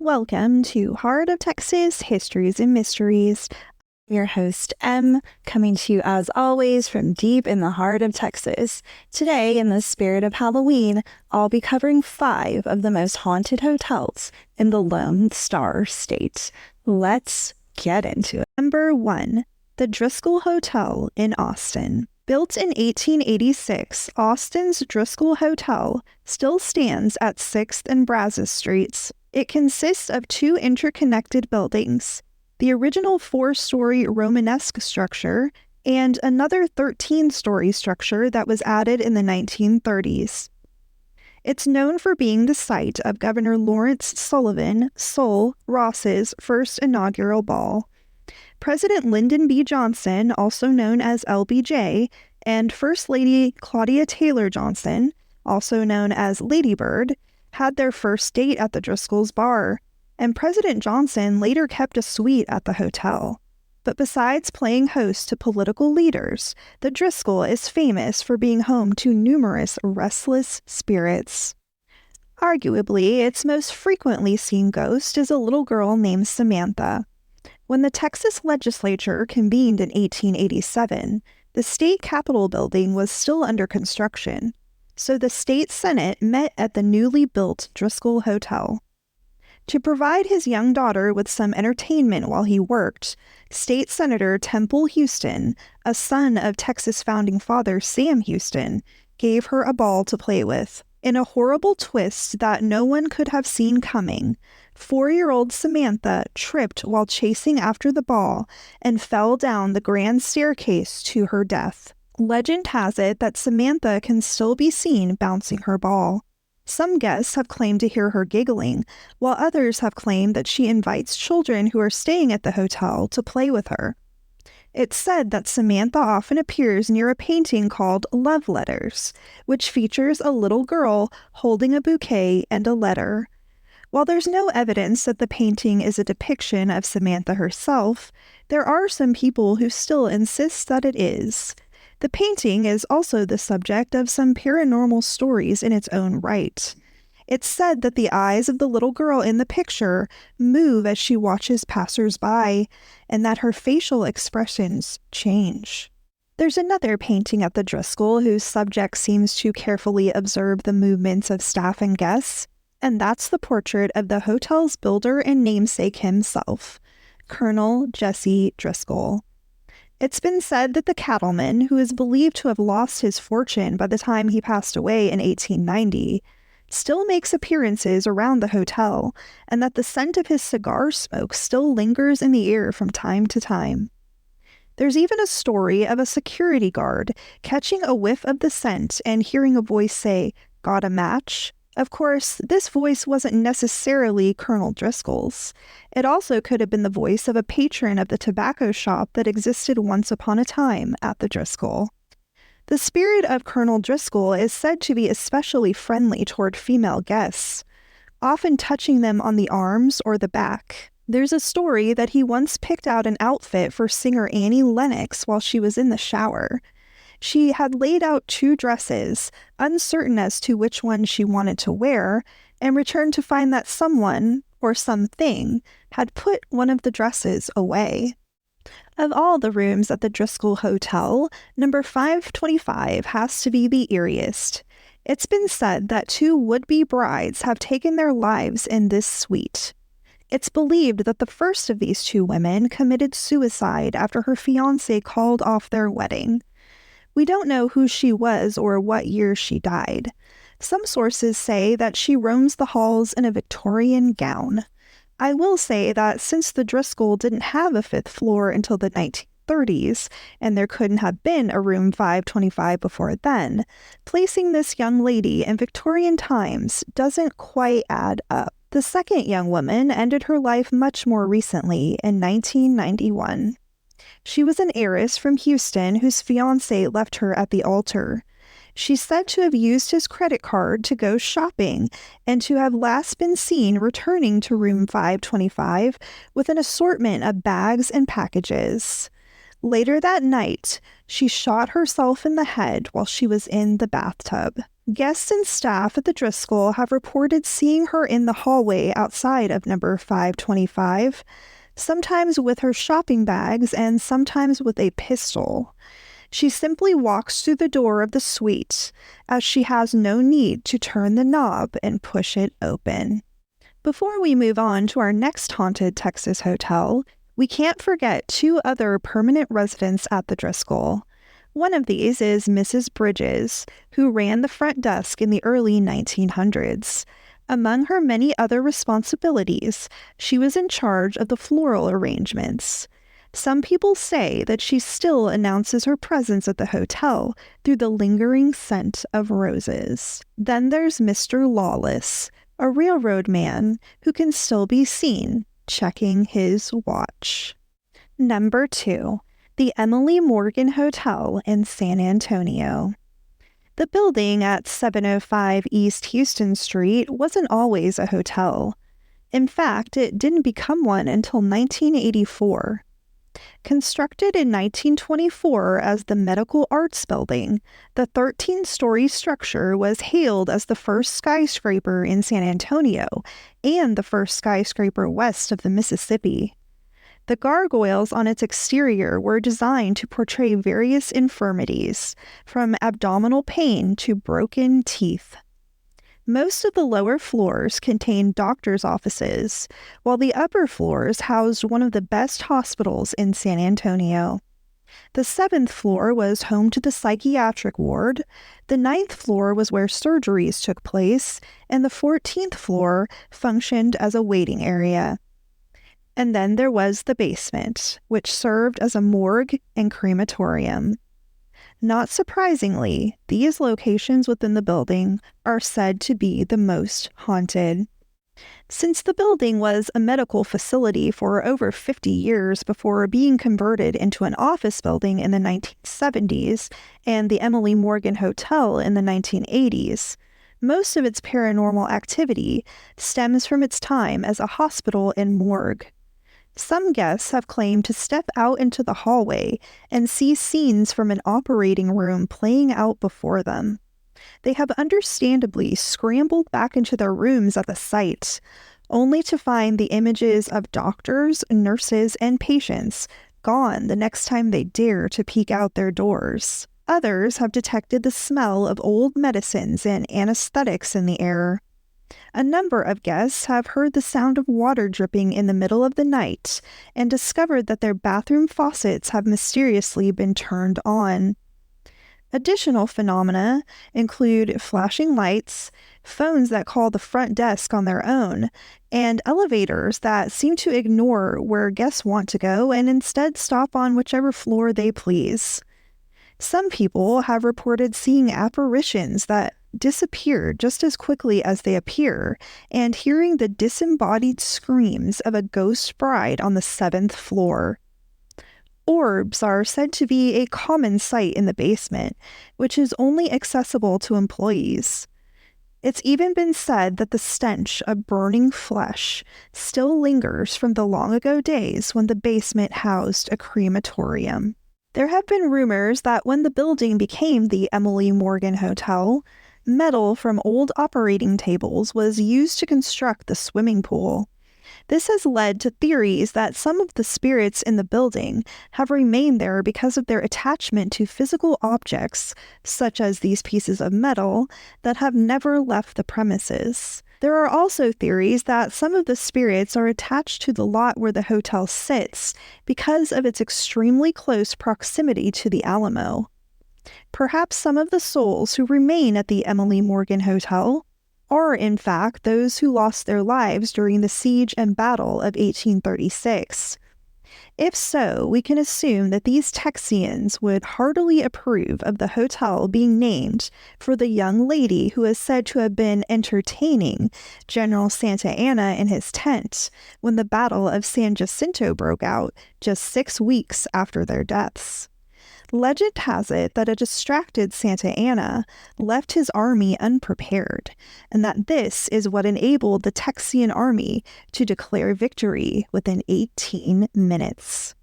Welcome to Heart of Texas Histories and Mysteries. I'm your host, Em, coming to you as always from deep in the heart of Texas. Today, in the spirit of Halloween, I'll be covering 5 of the most haunted hotels in the Lone Star State. Let's get into it. Number 1, the Driskill Hotel in Austin. Built in 1886, Austin's Driskill Hotel still stands at 6th and Brazos Streets. It consists of 2 interconnected buildings, the original 4-story Romanesque structure and another 13-story structure that was added in the 1930s. It's known for being the site of Governor Lawrence Sullivan Sol Ross's first inaugural ball. President Lyndon B. Johnson, also known as LBJ, and First Lady Claudia Taylor Johnson, also known as Lady Bird, had their first date at the Driskill's bar, and President Johnson later kept a suite at the hotel. But besides playing host to political leaders, the Driskill is famous for being home to numerous restless spirits. Arguably, its most frequently seen ghost is a little girl named Samantha. When the Texas legislature convened in 1887, the state capitol building was still under construction, so the state senate met at the newly built Driskill Hotel. To provide his young daughter with some entertainment while he worked, State Senator Temple Houston, a son of Texas founding father Sam Houston, gave her a ball to play with. In a horrible twist that no one could have seen coming, 4-year-old Samantha tripped while chasing after the ball and fell down the grand staircase to her death. Legend has it that Samantha can still be seen bouncing her ball. Some guests have claimed to hear her giggling, while others have claimed that she invites children who are staying at the hotel to play with her. It's said that Samantha often appears near a painting called Love Letters, which features a little girl holding a bouquet and a letter. While there's no evidence that the painting is a depiction of Samantha herself, there are some people who still insist that it is. The painting is also the subject of some paranormal stories in its own right. It's said that the eyes of the little girl in the picture move as she watches passers-by, and that her facial expressions change. There's another painting at the Driskill whose subject seems to carefully observe the movements of staff and guests, and that's the portrait of the hotel's builder and namesake himself, Colonel Jesse Driskill. It's been said that the cattleman, who is believed to have lost his fortune by the time he passed away in 1890, still makes appearances around the hotel, and that the scent of his cigar smoke still lingers in the air from time to time. There's even a story of a security guard catching a whiff of the scent and hearing a voice say, "Got a match?" Of course, this voice wasn't necessarily Colonel Driskill's. It also could have been the voice of a patron of the tobacco shop that existed once upon a time at the Driskill. The spirit of Colonel Driskill is said to be especially friendly toward female guests, often touching them on the arms or the back. There's a story that he once picked out an outfit for singer Annie Lennox while she was in the shower. She had laid out 2 dresses, uncertain as to which one she wanted to wear, and returned to find that someone, or something, had put one of the dresses away. Of all the rooms at the Driskill Hotel, number 525 has to be the eeriest. It's been said that 2 would-be brides have taken their lives in this suite. It's believed that the first of these 2 women committed suicide after her fiancé called off their wedding. We don't know who she was or what year she died. Some sources say that she roams the halls in a Victorian gown. I will say that since the Driskill didn't have a 5th floor until the 1930s, and there couldn't have been a room 525 before then, placing this young lady in Victorian times doesn't quite add up. The second young woman ended her life much more recently in 1991. She was an heiress from Houston whose fiancé left her at the altar. She's said to have used his credit card to go shopping and to have last been seen returning to room 525 with an assortment of bags and packages. Later that night, she shot herself in the head while she was in the bathtub. Guests and staff at the Driskill have reported seeing her in the hallway outside of number 525, sometimes with her shopping bags and sometimes with a pistol. She simply walks through the door of the suite, as she has no need to turn the knob and push it open. Before we move on to our next haunted Texas hotel, we can't forget two other permanent residents at the Driskill. One of these is Mrs. Bridges, who ran the front desk in the early 1900s. Among her many other responsibilities, she was in charge of the floral arrangements. Some people say that she still announces her presence at the hotel through the lingering scent of roses. Then there's Mr. Lawless, a railroad man who can still be seen checking his watch. Number 2. The Emily Morgan Hotel in San Antonio. The building at 705 East Houston Street wasn't always a hotel. In fact, it didn't become one until 1984. Constructed in 1924 as the Medical Arts Building, the 13-story structure was hailed as the first skyscraper in San Antonio and the first skyscraper west of the Mississippi. The gargoyles on its exterior were designed to portray various infirmities, from abdominal pain to broken teeth. Most of the lower floors contained doctors' offices, while the upper floors housed one of the best hospitals in San Antonio. The 7th floor was home to the psychiatric ward, the 9th floor was where surgeries took place, and the 14th floor functioned as a waiting area. And then there was the basement, which served as a morgue and crematorium. Not surprisingly, these locations within the building are said to be the most haunted. Since the building was a medical facility for over 50 years before being converted into an office building in the 1970s and the Emily Morgan Hotel in the 1980s, most of its paranormal activity stems from its time as a hospital and morgue. Some guests have claimed to step out into the hallway and see scenes from an operating room playing out before them. They have understandably scrambled back into their rooms at the site, only to find the images of doctors, nurses, and patients gone the next time they dare to peek out their doors. Others have detected the smell of old medicines and anesthetics in the air. A number of guests have heard the sound of water dripping in the middle of the night and discovered that their bathroom faucets have mysteriously been turned on. Additional phenomena include flashing lights, phones that call the front desk on their own, and elevators that seem to ignore where guests want to go and instead stop on whichever floor they please. Some people have reported seeing apparitions that disappear just as quickly as they appear, and hearing the disembodied screams of a ghost bride on the 7th floor. Orbs are said to be a common sight in the basement, which is only accessible to employees. It's even been said that the stench of burning flesh still lingers from the long-ago days when the basement housed a crematorium. There have been rumors that when the building became the Emily Morgan Hotel, metal from old operating tables was used to construct the swimming pool. This has led to theories that some of the spirits in the building have remained there because of their attachment to physical objects, such as these pieces of metal, that have never left the premises. There are also theories that some of the spirits are attached to the lot where the hotel sits because of its extremely close proximity to the Alamo. Perhaps some of the souls who remain at the Emily Morgan Hotel are, in fact, those who lost their lives during the siege and battle of 1836. If so, we can assume that these Texians would heartily approve of the hotel being named for the young lady who is said to have been entertaining General Santa Anna in his tent when the Battle of San Jacinto broke out just 6 weeks after their deaths. Legend has it that a distracted Santa Anna left his army unprepared, and that this is what enabled the Texian army to declare victory within 18 minutes.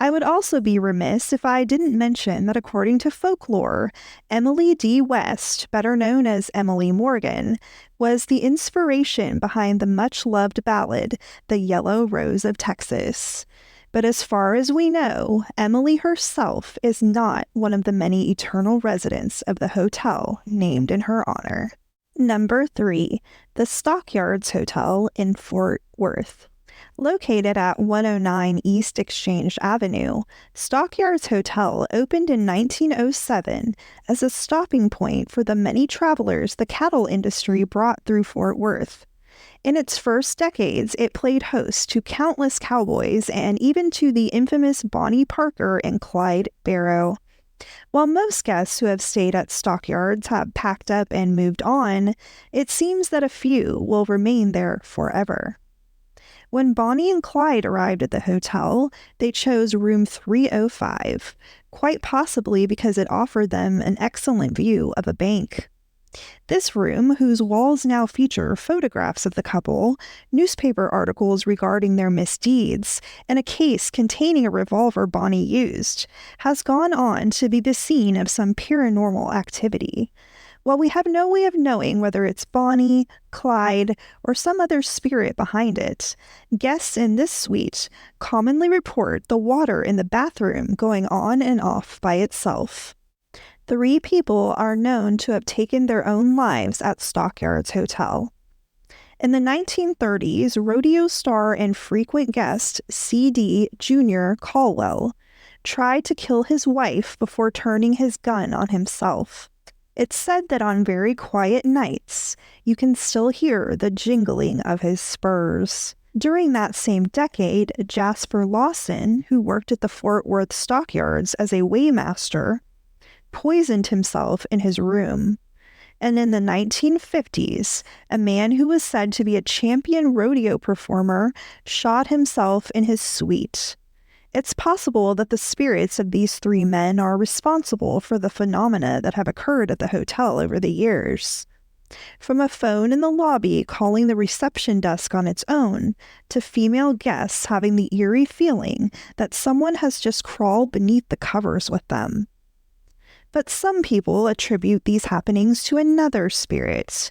I would also be remiss if I didn't mention that according to folklore, Emily D. West, better known as Emily Morgan, was the inspiration behind the much-loved ballad, The Yellow Rose of Texas. But as far as we know, Emily herself is not one of the many eternal residents of the hotel named in her honor. Number 3, the Stockyards Hotel in Fort Worth. Located at 109 East Exchange Avenue, Stockyards Hotel opened in 1907 as a stopping point for the many travelers the cattle industry brought through Fort Worth. In its first decades, it played host to countless cowboys and even to the infamous Bonnie Parker and Clyde Barrow. While most guests who have stayed at Stockyards have packed up and moved on, it seems that a few will remain there forever. When Bonnie and Clyde arrived at the hotel, they chose room 305, quite possibly because it offered them an excellent view of a bank. This room, whose walls now feature photographs of the couple, newspaper articles regarding their misdeeds, and a case containing a revolver Bonnie used, has gone on to be the scene of some paranormal activity. While we have no way of knowing whether it's Bonnie, Clyde, or some other spirit behind it, guests in this suite commonly report the water in the bathroom going on and off by itself. 3 people are known to have taken their own lives at Stockyards Hotel. In the 1930s, rodeo star and frequent guest C.D. Jr. Caldwell tried to kill his wife before turning his gun on himself. It's said that on very quiet nights, you can still hear the jingling of his spurs. During that same decade, Jasper Lawson, who worked at the Fort Worth Stockyards as a weighmaster, poisoned himself in his room. And in the 1950s, a man who was said to be a champion rodeo performer shot himself in his suite. It's possible that the spirits of these 3 men are responsible for the phenomena that have occurred at the hotel over the years. From a phone in the lobby calling the reception desk on its own, to female guests having the eerie feeling that someone has just crawled beneath the covers with them. But some people attribute these happenings to another spirit,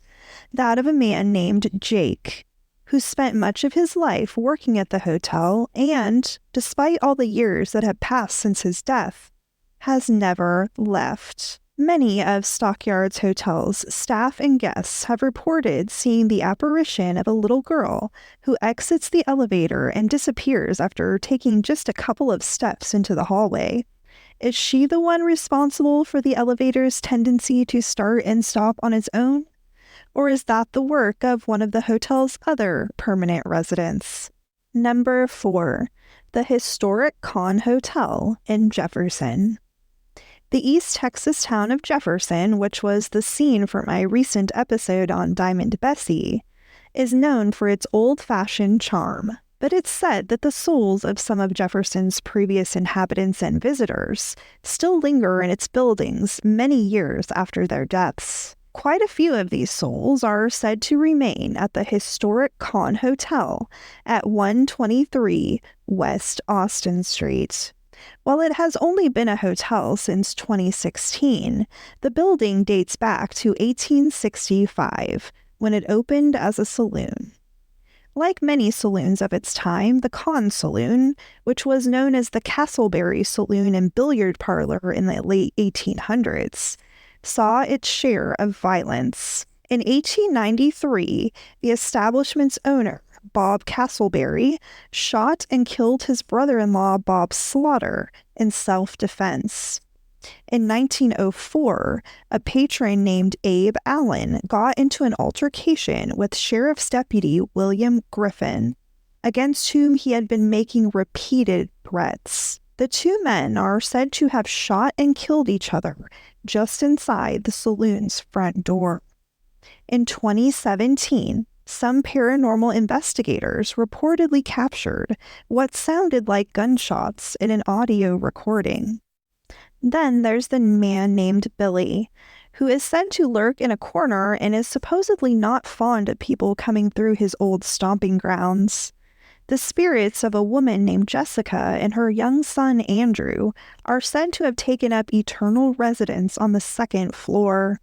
that of a man named Jake, who spent much of his life working at the hotel and, despite all the years that have passed since his death, has never left. Many of Stockyards Hotel's staff and guests have reported seeing the apparition of a little girl who exits the elevator and disappears after taking just a couple of steps into the hallway. Is she the one responsible for the elevator's tendency to start and stop on its own? Or is that the work of one of the hotel's other permanent residents? Number 4, the historic Kahn Hotel in Jefferson. The East Texas town of Jefferson, which was the scene for my recent episode on Diamond Bessie, is known for its old-fashioned charm, but it's said that the souls of some of Jefferson's previous inhabitants and visitors still linger in its buildings many years after their deaths. Quite a few of these souls are said to remain at the historic Kahn Hotel at 123 West Austin Street. While it has only been a hotel since 2016, the building dates back to 1865, when it opened as a saloon. Like many saloons of its time, the Kahn Saloon, which was known as the Castleberry Saloon and Billiard Parlor in the late 1800s, saw its share of violence. In 1893, the establishment's owner, Bob Castleberry, shot and killed his brother-in-law Bob Slaughter in self-defense. In 1904, a patron named Abe Allen got into an altercation with Sheriff's Deputy William Griffin, against whom he had been making repeated threats. The 2 men are said to have shot and killed each other just inside the saloon's front door. In 2017, some paranormal investigators reportedly captured what sounded like gunshots in an audio recording. Then there's the man named Billy, who is said to lurk in a corner and is supposedly not fond of people coming through his old stomping grounds. The spirits of a woman named Jessica and her young son Andrew are said to have taken up eternal residence on the second floor.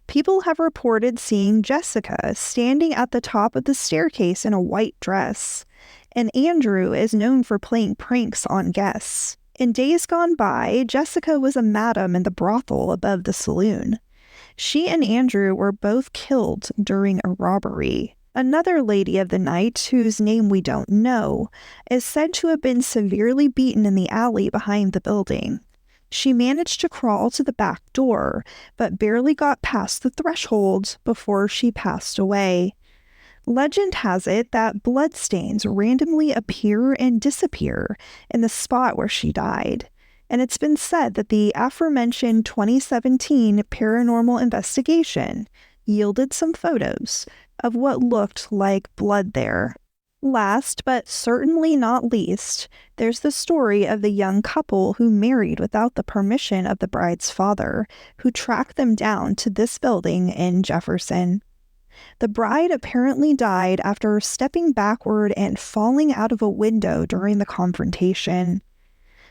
People have reported seeing Jessica standing at the top of the staircase in a white dress, and Andrew is known for playing pranks on guests. In days gone by, Jessica was a madam in the brothel above the saloon. She and Andrew were both killed during a robbery. Another lady of the night, whose name we don't know, is said to have been severely beaten in the alley behind the building. She managed to crawl to the back door, but barely got past the threshold before she passed away. Legend has it that bloodstains randomly appear and disappear in the spot where she died, and it's been said that the aforementioned 2017 paranormal investigation yielded some photos of what looked like blood there. Last, but certainly not least, there's the story of the young couple who married without the permission of the bride's father, who tracked them down to this building in Jefferson. The bride apparently died after stepping backward and falling out of a window during the confrontation.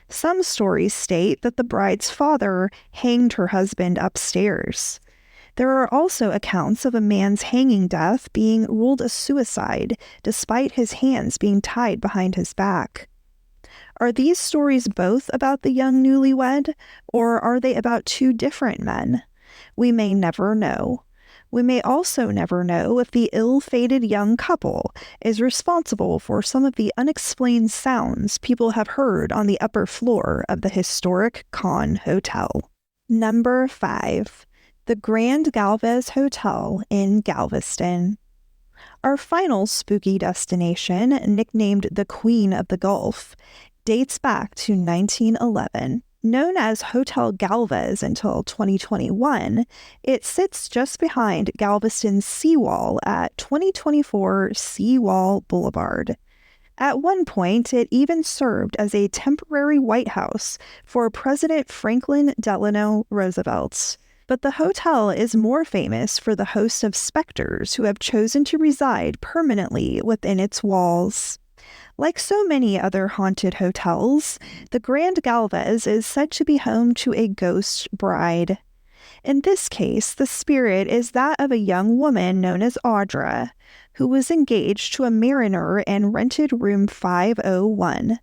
Some stories state that the bride's father hanged her husband upstairs. There are also accounts of a man's hanging death being ruled a suicide, despite his hands being tied behind his back. Are these stories both about the young newlywed, or are they about two different men? We may never know. We may also never know if the ill-fated young couple is responsible for some of the unexplained sounds people have heard on the upper floor of the historic Kahn Hotel. Number 5. The Grand Galvez Hotel in Galveston. Our final spooky destination, nicknamed the Queen of the Gulf, dates back to 1911. Known as Hotel Galvez until 2021, it sits just behind Galveston's seawall at 2024 Seawall Boulevard. At one point, it even served as a temporary White House for President Franklin Delano Roosevelt. But the hotel is more famous for the host of specters who have chosen to reside permanently within its walls. Like so many other haunted hotels, the Grand Galvez is said to be home to a ghost bride. In this case, the spirit is that of a young woman known as Audra, who was engaged to a mariner and rented room 501.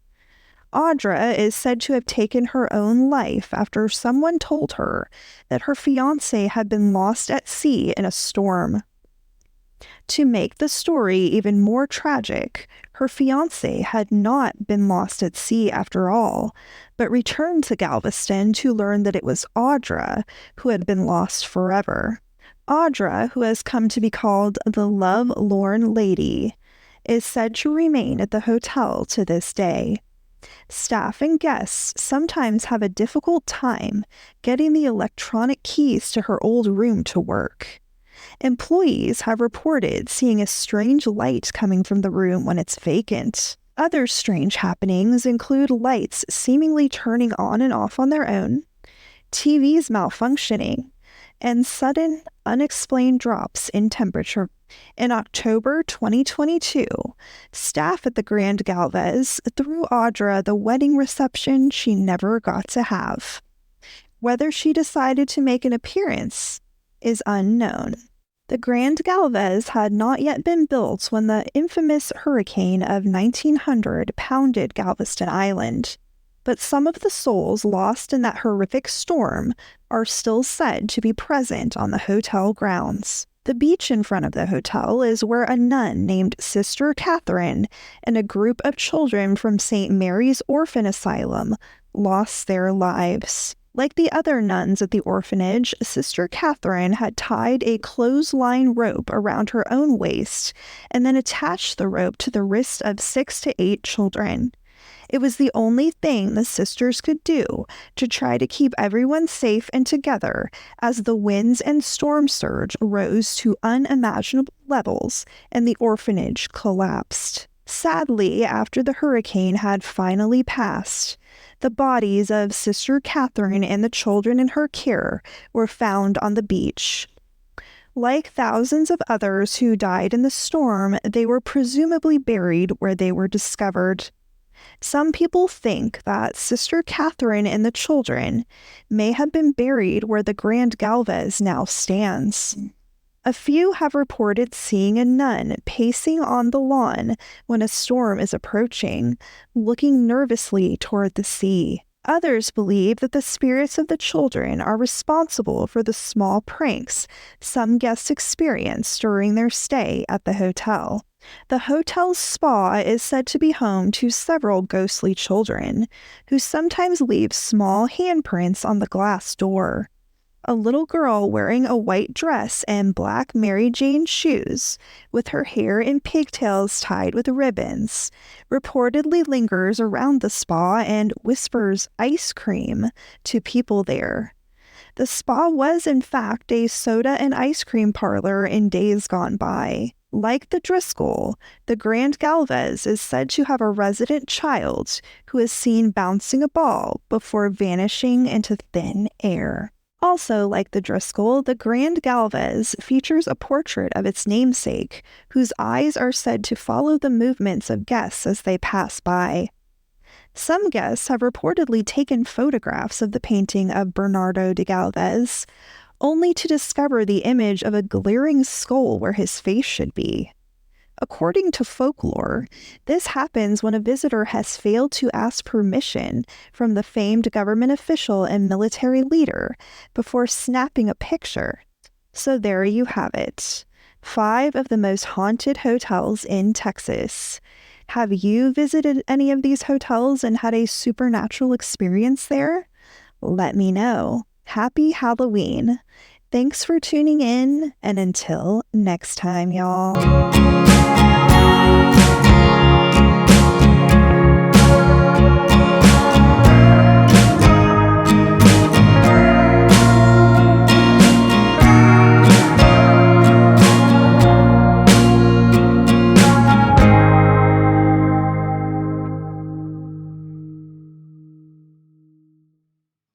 Audra is said to have taken her own life after someone told her that her fiancé had been lost at sea in a storm. To make the story even more tragic, her fiancé had not been lost at sea after all, but returned to Galveston to learn that it was Audra who had been lost forever. Audra, who has come to be called the Love-Lorn Lady, is said to remain at the hotel to this day. Staff and guests sometimes have a difficult time getting the electronic keys to her old room to work. Employees have reported seeing a strange light coming from the room when it's vacant. Other strange happenings include lights seemingly turning on and off on their own, TVs malfunctioning, and sudden, unexplained drops in temperature. In October 2022, staff at the Grand Galvez threw Audra the wedding reception she never got to have. Whether she decided to make an appearance is unknown. The Grand Galvez had not yet been built when the infamous hurricane of 1900 pounded Galveston Island, but some of the souls lost in that horrific storm are still said to be present on the hotel grounds. The beach in front of the hotel is where a nun named Sister Catherine and a group of children from St. Mary's Orphan Asylum lost their lives. Like the other nuns at the orphanage, Sister Catherine had tied a clothesline rope around her own waist and then attached the rope to the wrists of 6 to 8 children. It was the only thing the sisters could do to try to keep everyone safe and together as the winds and storm surge rose to unimaginable levels and the orphanage collapsed. Sadly, after the hurricane had finally passed, the bodies of Sister Catherine and the children in her care were found on the beach. Like thousands of others who died in the storm, they were presumably buried where they were discovered. Some people think that Sister Catherine and the children may have been buried where the Grand Galvez now stands. A few have reported seeing a nun pacing on the lawn when a storm is approaching, looking nervously toward the sea. Others believe that the spirits of the children are responsible for the small pranks some guests experience during their stay at the hotel. The hotel's spa is said to be home to several ghostly children, who sometimes leave small handprints on the glass door. A little girl wearing a white dress and black Mary Jane shoes, with her hair in pigtails tied with ribbons, reportedly lingers around the spa and whispers ice cream to people there. The spa was, in fact, a soda and ice cream parlor in days gone by. Like the Driskill, the Grand Galvez is said to have a resident child who is seen bouncing a ball before vanishing into thin air. Also, like the Driskill, the Grand Galvez features a portrait of its namesake, whose eyes are said to follow the movements of guests as they pass by. Some guests have reportedly taken photographs of the painting of Bernardo de Galvez, only to discover the image of a glaring skull where his face should be. According to folklore, this happens when a visitor has failed to ask permission from the famed government official and military leader before snapping a picture. So there you have it. 5 of the most haunted hotels in Texas. Have you visited any of these hotels and had a supernatural experience there? Let me know. Happy Halloween. Thanks for tuning in, and until next time, y'all.